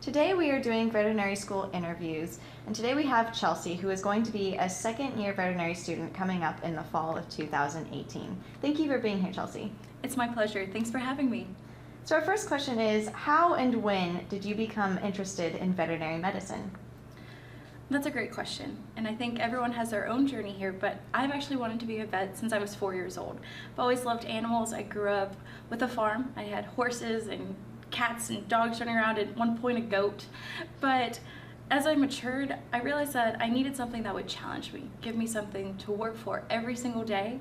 Today we are doing veterinary school interviews, and today we have Chelsea, who is going to be a second-year veterinary student coming up in the fall of 2018. Thank you for being here, Chelsea. It's my pleasure. Thanks for having me. So our first question is, how and when did you become interested in veterinary medicine? That's a great question, and I think everyone has their own journey here, but I've actually wanted to be a vet since I was 4 years old. I've always loved animals. I grew up with a farm. I had horses and cats and dogs running around, at one point a goat. But as I matured, I realized that I needed something that would challenge me, give me something to work for every single day.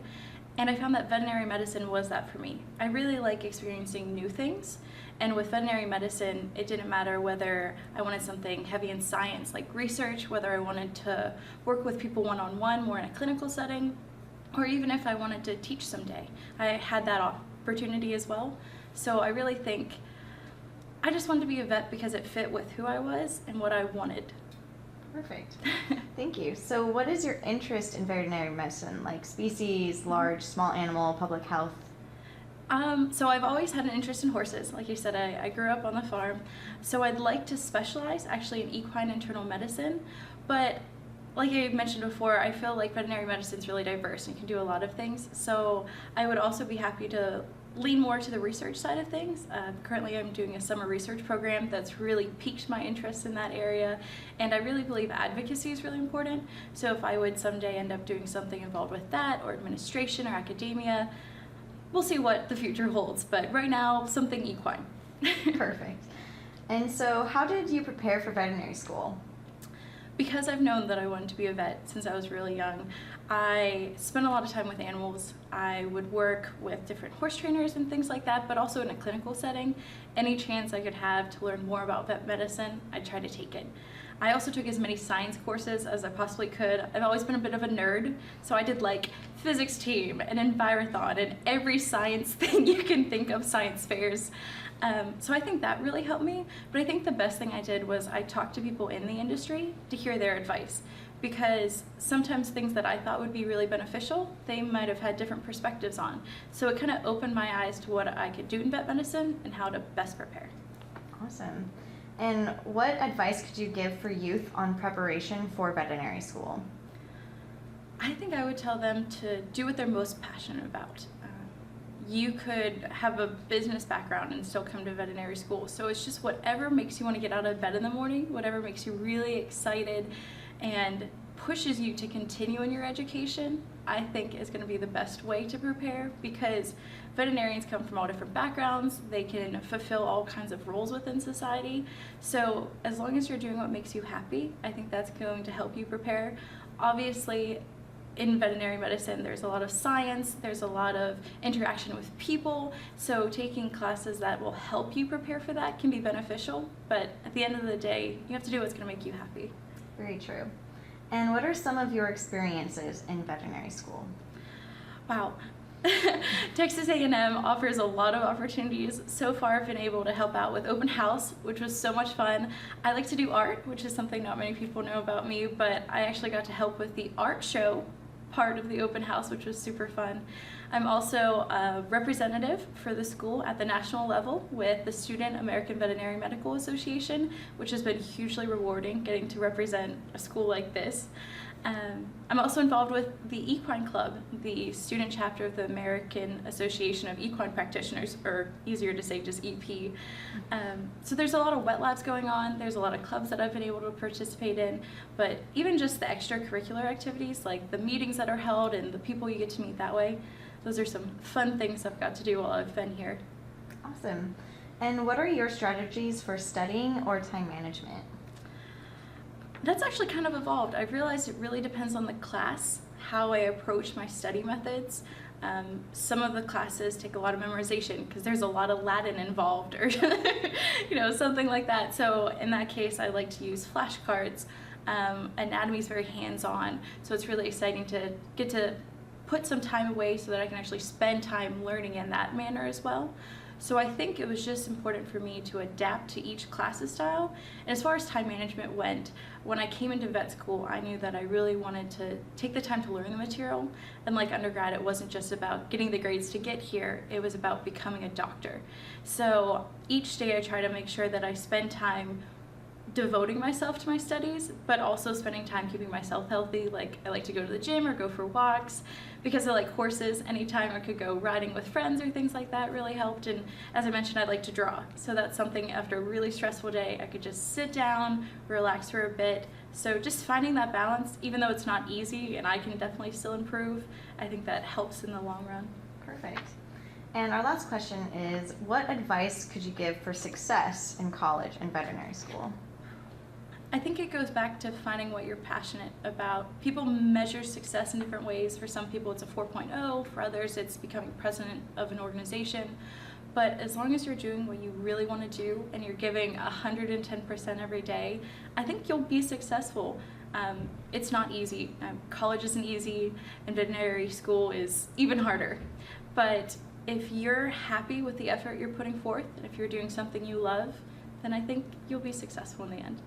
And I found that veterinary medicine was that for me. I really like experiencing new things. And with veterinary medicine, it didn't matter whether I wanted something heavy in science like research, whether I wanted to work with people one-on-one, more in a clinical setting, or even if I wanted to teach someday. I had that opportunity as well. So I really think I just wanted to be a vet because it fit with who I was and what I wanted. Perfect. Thank you. So what is your interest in veterinary medicine, like species, large, small animal, public health? So I've always had an interest in horses. Like you said, I grew up on the farm. So I'd like to specialize actually in equine internal medicine. But like I mentioned before, I feel like veterinary medicine is really diverse and can do a lot of things. So I would also be happy to lean more to the research side of things. Currently I'm doing a summer research program that's really piqued my interest in that area, and I really believe advocacy is really important. So if I would someday end up doing something involved with that, or administration or academia, we'll see what the future holds, but right now, something equine. Perfect. And so how did you prepare for veterinary school? Because I've known that I wanted to be a vet since I was really young, I spent a lot of time with animals. I would work with different horse trainers and things like that, but also in a clinical setting. Any chance I could have to learn more about vet medicine, I'd try to take it. I also took as many science courses as I possibly could. I've always been a bit of a nerd, so I did like physics team and envirothon and every science thing you can think of, science fairs. So I think that really helped me, but I think the best thing I did was I talked to people in the industry to hear their advice, because sometimes things that I thought would be really beneficial, they might have had different perspectives on. So it kind of opened my eyes to what I could do in vet medicine and how to best prepare. Awesome. And what advice could you give for youth on preparation for veterinary school? I think I would tell them to do what they're most passionate about. You could have a business background and still come to veterinary school. So it's just whatever makes you want to get out of bed in the morning, whatever makes you really excited and pushes you to continue in your education, I think is going to be the best way to prepare, because veterinarians come from all different backgrounds. They can fulfill all kinds of roles within society. So as long as you're doing what makes you happy, I think that's going to help you prepare. Obviously, in veterinary medicine, there's a lot of science, there's a lot of interaction with people, so taking classes that will help you prepare for that can be beneficial, but at the end of the day, you have to do what's going to make you happy. Very true. And what are some of your experiences in veterinary school? Wow. Texas A&M offers a lot of opportunities. So far I've been able to help out with open house, which was so much fun. I like to do art, which is something not many people know about me, but I actually got to help with the art show part of the open house, which was super fun. I'm also a representative for the school at the national level with the Student American Veterinary Medical Association, which has been hugely rewarding, getting to represent a school like this. I'm also involved with the Equine Club, the student chapter of the American Association of Equine Practitioners, or easier to say just EP. So there's a lot of wet labs going on, there's a lot of clubs that I've been able to participate in, but even just the extracurricular activities, like the meetings that are held and the people you get to meet that way, those are some fun things I've got to do while I've been here. Awesome. And what are your strategies for studying or time management? That's actually kind of evolved. I've realized it really depends on the class, how I approach my study methods. Some of the classes take a lot of memorization because there's a lot of Latin involved, or something like that. So in that case, I like to use flashcards. Anatomy is very hands-on, so it's really exciting to get to put some time away so that I can actually spend time learning in that manner as well. So I think it was just important for me to adapt to each class's style. And as far as time management went, when I came into vet school, I knew that I really wanted to take the time to learn the material. And like undergrad, it wasn't just about getting the grades to get here, it was about becoming a doctor. So each day I try to make sure that I spend time devoting myself to my studies, but also spending time keeping myself healthy. Like, I like to go to the gym or go for walks. Because I like horses, anytime I could go riding with friends or things like that really helped. And as I mentioned, I like to draw. So that's something after a really stressful day, I could just sit down, relax for a bit. So just finding that balance, even though it's not easy and I can definitely still improve, I think that helps in the long run. Perfect. And our last question is, what advice could you give for success in college and veterinary school? I think it goes back to finding what you're passionate about. People measure success in different ways. For some people it's a 4.0, for others it's becoming president of an organization. But as long as you're doing what you really want to do and you're giving 110% every day, I think you'll be successful. It's not easy. College isn't easy, and veterinary school is even harder. But if you're happy with the effort you're putting forth, and if you're doing something you love, then I think you'll be successful in the end.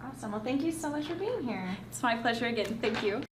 Awesome. Well, thank you so much for being here. It's my pleasure again. Thank you.